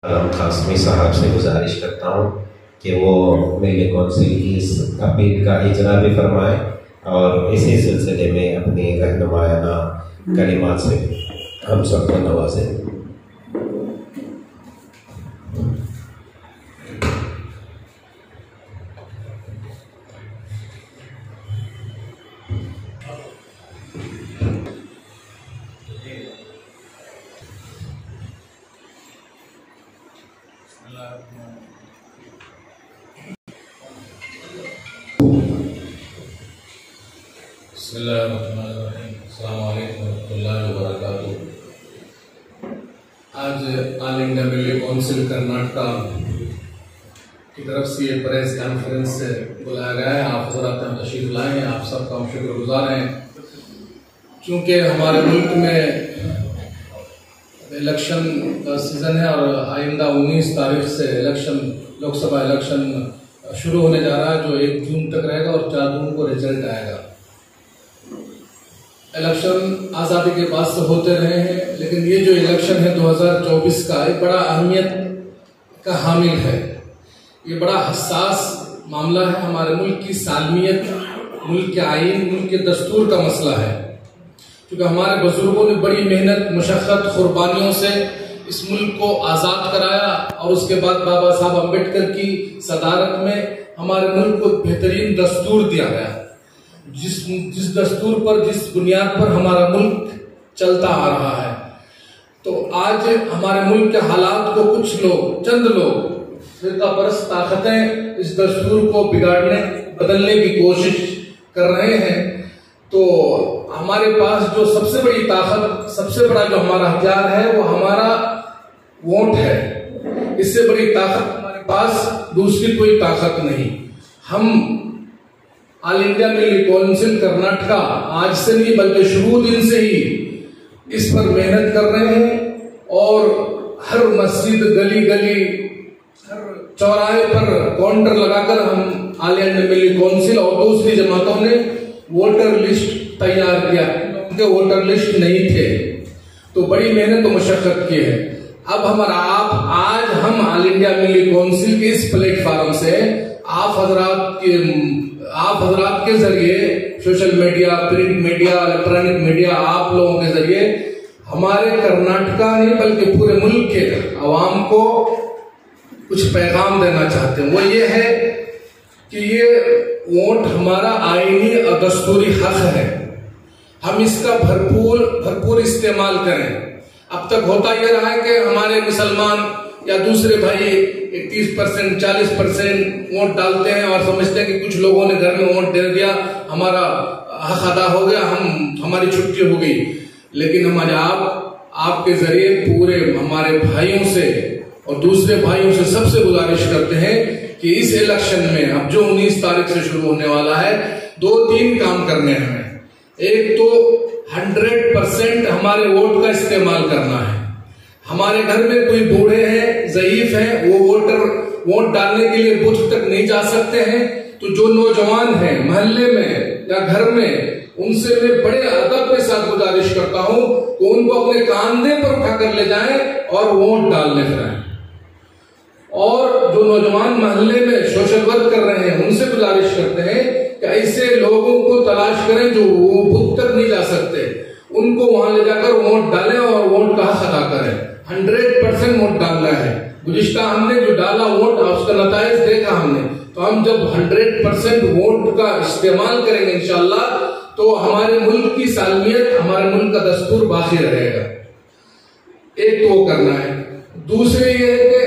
कासमी साहब से गुजारिश करता हूँ कि वो मिली कौंसिल की इस अपील का इजरा भी फरमाए और इसी सिलसिले में अपनी रहनुमायाना कलिमात से हम सबको नवाजें। आज ऑल इंडिया मिली कौंसिल कर्नाटक की तरफ से ये प्रेस कॉन्फ्रेंस से बुलाया गया है। आप हज़रात तशरीफ लाए हैं, आप सबका हम शुक्रगुजार हैं। चूँकि हमारे मुल्क में इलेक्शन का सीज़न है और आइंदा 19 तारीख से इलेक्शन लोकसभा इलेक्शन शुरू होने जा रहा है, जो 1 जून तक रहेगा और 4 जून को रिजल्ट आएगा। इलेक्शन आज़ादी के बाद से होते रहे हैं, लेकिन ये जो इलेक्शन है 2024 का एक बड़ा अहमियत का हामिल है। ये बड़ा हसास मामला है। हमारे मुल्क की सालमियत, मुल्क के आईन, मुल्क के दस्तूर का मसला है। क्योंकि हमारे बुजुर्गों ने बड़ी मेहनत, मशक्क़त, कुर्बानियों से इस मुल्क को आज़ाद कराया और उसके बाद बाबा साहब अम्बेडकर की सदारत में हमारे मुल्क को बेहतरीन दस्तूर दिया गया। जिस दस्तूर पर, जिस बुनियाद पर हमारा मुल्क चलता आ रहा है। तो आज हमारे मुल्क के हालात को कुछ लोग, चंद लोग, फिरकापरस्त ताकतें इस दस्तूर को बिगाड़ने, बदलने की कोशिश कर रहे हैं। तो हमारे पास जो सबसे बड़ी ताकत, सबसे बड़ा जो हमारा हथियार है वो हमारा वोट है। इससे बड़ी ताकत हमारे पास दूसरी कोई ताकत नहीं। हम ऑल इंडिया मिली कौंसिल कर्नाटक आज से नहीं बल्कि शुरू दिन से ही इस पर मेहनत कर रहे हैं और हर मस्जिद, गली गली, हर चौराहे पर काउंटर लगाकर हम ऑल इंडिया मिली कौंसिल और दूसरी जमातों ने वोटर लिस्ट तैयार किया। उनके वोटर लिस्ट नहीं थे, तो बड़ी मेहनत और मशक्कत की है। अब आज हम ऑल इंडिया मिली कौंसिल के इस प्लेटफॉर्म से आप हजरात के जरिए, social media, print media, electronic media, आप लोगों के जरिए हमारे कर्नाटक नहीं बल्कि पूरे मुल्क के अवाम को कुछ पैगाम देना चाहते हैं। वो ये है कि ये वोट हमारा आईनी और दस्तूरी हक है। हम इसका भरपूर इस्तेमाल करें। अब तक होता यह रहा है कि हमारे मुसलमान या दूसरे भाई 30%, 40% वोट डालते हैं और समझते हैं कि कुछ लोगों ने घर में वोट दे दिया, हमारा हक अदा हो गया, हमारी छुट्टी हो गई। लेकिन हमारे आपके जरिए पूरे हमारे भाइयों से और दूसरे भाइयों से सबसे गुजारिश करते हैं कि इस इलेक्शन में अब जो 19 तारीख से शुरू होने वाला है, 2-3 काम करने हैं हमें। एक तो 100% हमारे वोट का इस्तेमाल करना है। हमारे घर में कोई बूढ़े हैं, ज़ईफ हैं, वो वोट डालने के लिए बूथ तक नहीं जा सकते हैं, तो जो नौजवान हैं महल्ले में या घर में, उनसे मैं बड़े अदब के साथ गुजारिश करता हूं कि उनको अपने कंधे पर उठाकर ले जाएं और वोट डालने जाएं। और जो नौजवान महल्ले में सोशल वर्क कर रहे हैं, उनसे गुजारिश करते हैं कि ऐसे लोगों को तलाश करें जो वो बूथ तक नहीं जा सकते, उनको वहां ले जाकर वोट डालें और वोट का हक अदा करें। 100% वोट डालना है। गुज़िश्ता हमने जो डाला वोट, उसका नताइज देखा हमने। तो हम जब 100% वोट का इस्तेमाल करेंगे इंशाअल्लाह, तो हमारे मुल्क की सालमियत, हमारे मुल्क का दस्तूर बाकी रहेगा। एक तो वो करना है। दूसरे ये है कि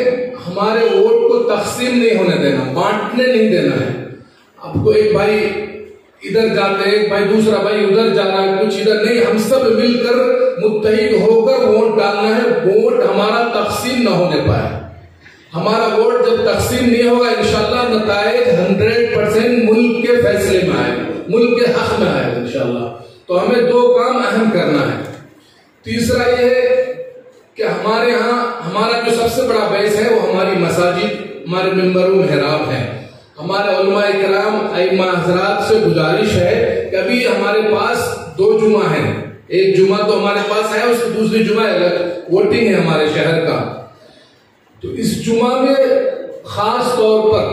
हमारे वोट को तकसीम नहीं होने देना, बांटने नहीं देना है। आपको एक भाई इधर जाते हैं, एक भाई दूसरा भाई उधर जा रहा है, कुछ इधर नहीं, हम सब मिलकर मुत्तहिद होकर वोट डालना है। वोट हमारा तकसीम न होने पाए। हमारा वोट जब तकसीम नहीं होगा, इंशाअल्लाह नताइज 100% मुल्क के फैसले में आएगा, मुल्क के हक में आएगा इंशाअल्लाह। तो हमें 2 काम अहम करना है। तीसरा ये है कि हमारे यहाँ हमारा जो सबसे बड़ा बेस है वो हमारी मसाजिद, हमारे मिंबर मेहराब है। हमारे उलमाए किराम, अइम्मा हज़रात से गुजारिश है कि अभी हमारे पास 2 जुमा है। एक जुमा तो हमारे पास है, उसकी दूसरी जुमा वोटिंग है हमारे शहर का। तो इस जुमा में खास तौर पर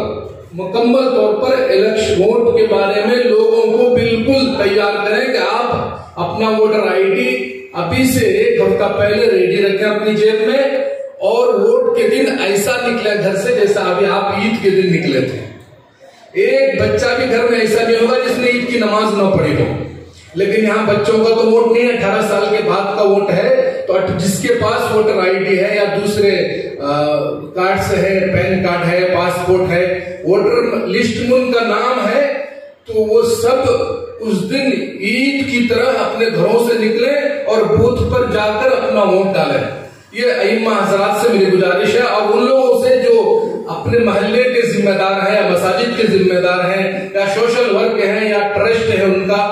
मुकम्मल तौर पर इलेक्शन वोट के बारे में लोगों को बिल्कुल तैयार करें कि आप अपना वोटर आईडी अभी से एक हफ्ता पहले रेडी रखें अपनी जेब में, और वोट के दिन ऐसा निकले घर से जैसा अभी आप ईद के दिन निकले थे। एक बच्चा भी घर में ऐसा नहीं होगा जिसने ईद की नमाज न पढ़ी हो। लेकिन यहाँ बच्चों का तो वोट नहीं है, 18 साल के बाद का वोट है। तो जिसके पास वोटर आईडी है या दूसरे कार्ड से है, पैन कार्ड है, पासपोर्ट है, वोटर लिस्ट में उनका नाम है, तो वो सब उस दिन ईद की तरह अपने घरों से निकले और बूथ पर जाकर अपना वोट डालें। ये अइम्मा हजरात से मेरी गुजारिश है, और उन लोगों से जो अपने मोहल्ले के जिम्मेदार हैं या मसाजिद के जिम्मेदार हैं या सोशल वर्क हैं या ट्रस्ट है उनका,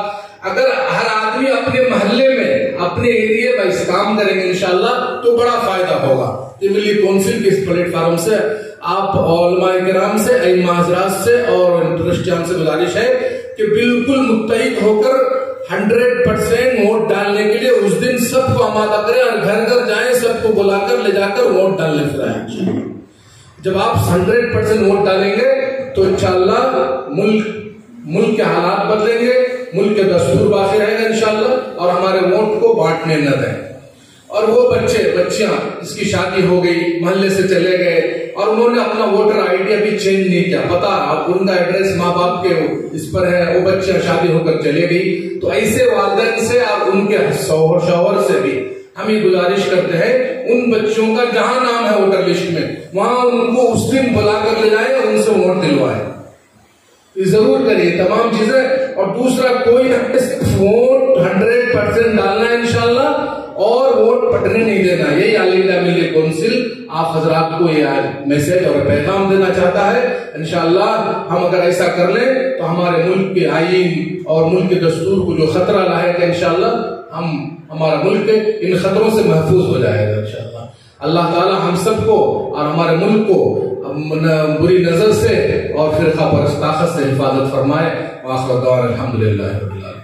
अगर हर आदमी अपने मोहल्ले में अपने एरिया में इस काम करेंगे इंशाल्लाह तो बड़ा फायदा होगा। मिली काउंसिल के इस प्लेटफॉर्म से आप उलमाए किराम से, अइम्मा हजरात से और ट्रस्टियान से गुजारिश है कि बिल्कुल मुत्तहिद होकर 100% वोट डालने के लिए उस दिन सबको आमादा करें और घर घर जाएं, सबको बुलाकर ले जाकर वोट डालने फिराएं। जब आप 100% वोट डालेंगे तो इंशाल्लाह मुल्क के हालात बदलेंगे, मुल्क के दस्तूर बाकी रहेगा इंशाल्लाह, और हमारे वोट को बांटने न दें। और वो बच्चियां जिसकी शादी हो गई, मोहल्ले से चले गए और उन्होंने अपना वोटर आईडी अभी चेंज नहीं किया, पता अब उनका एड्रेस माँ बाप के इस पर है, वो बच्चियां शादी होकर चले गई, तो ऐसे वालिदैन से और उनके शौहर से भी हम ये गुजारिश करते हैं उन बच्चों का जहां नाम है वोटर लिस्ट में, वहां उनको उस दिन बुलाकर ले जाए और उनसे वोट दिलवाए। जरूर करिए तमाम चीजें। और दूसरा, कोई वोट 100% डालना है इंशाल्लाह, और वोट पटने नहीं देना। यही ऑल इंडिया मिली काउंसिल आप हजरात को ये मैसेज और पैगाम देना चाहता है। इंशाल्लाह हम अगर ऐसा कर लें तो हमारे मुल्क के आईन और मुल्क के दस्तूर को जो खतरा लाएगा इंशाल्लाह हमारा मुल्क इन खतरों से महफूज हो जाएगा इंशाल्लाह। अल्लाह ताला हम सबको और हमारे मुल्क को बुरी नजर से और फिरका परस्त ताकत से हिफाजत फरमाए। वाखिर दावाना अल्हम्दुलिल्लाह।